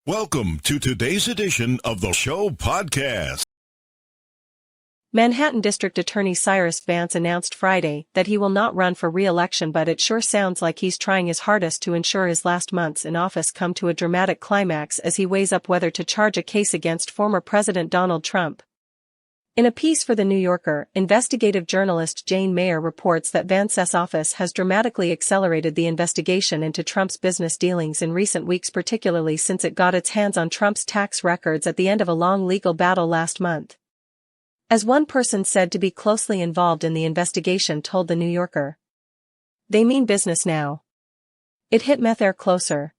Welcome to today's edition of the show podcast. Manhattan District Attorney Cyrus Vance announced Friday that he will not run for re-election, but it sure sounds like he's trying his hardest to ensure his last months in office come to a dramatic climax as he weighs up whether to charge a case against former President Donald Trump. In a piece for The New Yorker, investigative journalist Jane Mayer reports that Vance's office has dramatically accelerated the investigation into Trump's business dealings in recent weeks, particularly since it got its hands on Trump's tax records at the end of a long legal battle last month. As one person said to be closely involved in the investigation told The New Yorker, "They mean business now. It hit metheyre closer."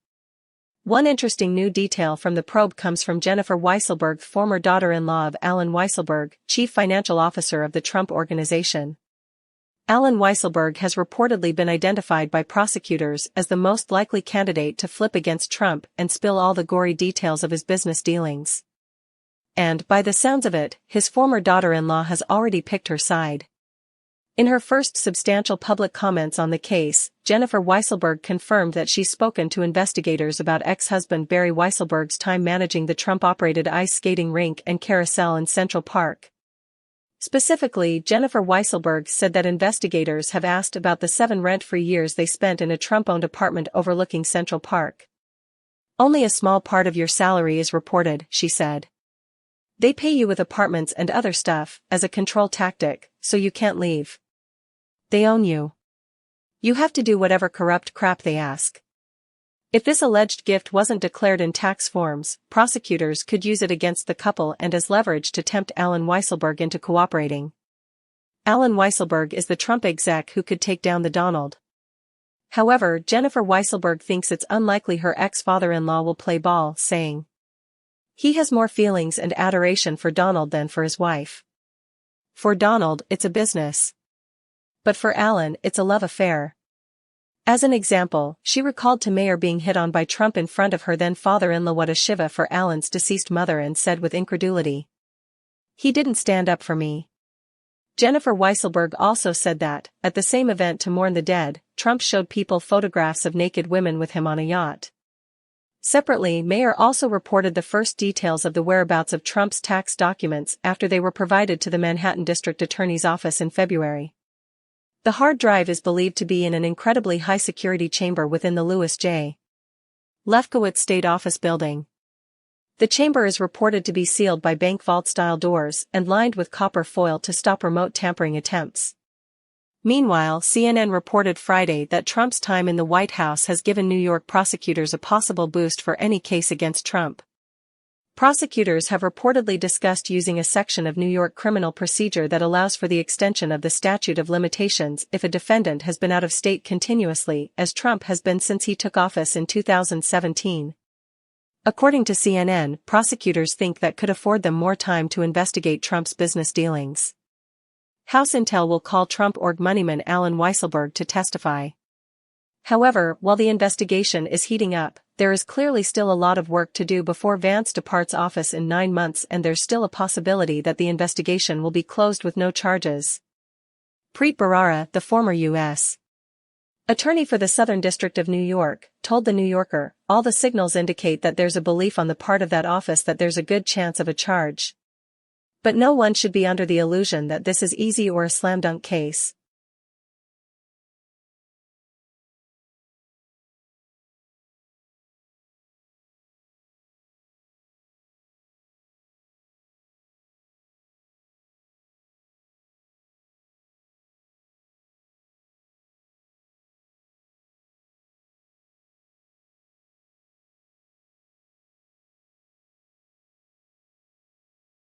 One interesting new detail from the probe comes from Jennifer Weisselberg, former daughter-in-law of Allen Weisselberg, chief financial officer of the Trump Organization. Allen Weisselberg has reportedly been identified by prosecutors as the most likely candidate to flip against Trump and spill all the gory details of his business dealings. And, by the sounds of it, his former daughter-in-law has already picked her side. In her first substantial public comments on the case, Jennifer Weisselberg confirmed that she's spoken to investigators about ex-husband Barry Weisselberg's time managing the Trump-operated ice skating rink and carousel in Central Park. Specifically, Jennifer Weisselberg said that investigators have asked about the 7 rent-free years they spent in a Trump-owned apartment overlooking Central Park. "Only a small part of your salary is reported," she said. "They pay you with apartments and other stuff, as a control tactic, so you can't leave. They own you. You have to do whatever corrupt crap they ask." If this alleged gift wasn't declared in tax forms, prosecutors could use it against the couple and as leverage to tempt Allen Weisselberg into cooperating. Allen Weisselberg is the Trump exec who could take down the Donald. However, Jennifer Weisselberg thinks it's unlikely her ex-father-in-law will play ball, saying, "He has more feelings and adoration for Donald than for his wife. For Donald, it's a business. But for Allen, it's a love affair." As an example, she recalled to Mayer being hit on by Trump in front of her then father-in-lawat Shivah for Allen's deceased mother and said with incredulity, "He didn't stand up for me." Jennifer Weisselberg also said that, at the same event to mourn the dead, Trump showed people photographs of naked women with him on a yacht. Separately, Mayer also reported the first details of the whereabouts of Trump's tax documents after they were provided to the Manhattan District Attorney's Office in February. The hard drive is believed to be in an incredibly high-security chamber within the Louis J. Lefkowitz State Office Building. The chamber is reported to be sealed by bank vault-style doors and lined with copper foil to stop remote tampering attempts. Meanwhile, CNN reported Friday that Trump's time in the White House has given New York prosecutors a possible boost for any case against Trump. Prosecutors have reportedly discussed using a section of New York criminal procedure that allows for the extension of the statute of limitations if a defendant has been out of state continuously, as Trump has been since he took office in 2017. According to CNN, prosecutors think that could afford them more time to investigate Trump's business dealings. House Intel will call Trump org moneyman Allen Weisselberg to testify. However, while the investigation is heating up, there is clearly still a lot of work to do before Vance departs office in 9 months, and there's still a possibility that the investigation will be closed with no charges. Preet Bharara, the former U.S. attorney for the Southern District of New York, told The New Yorker, "All the signals indicate that there's a belief on the part of that office that there's a good chance of a charge. But no one should be under the illusion that this is easy or a slam-dunk case.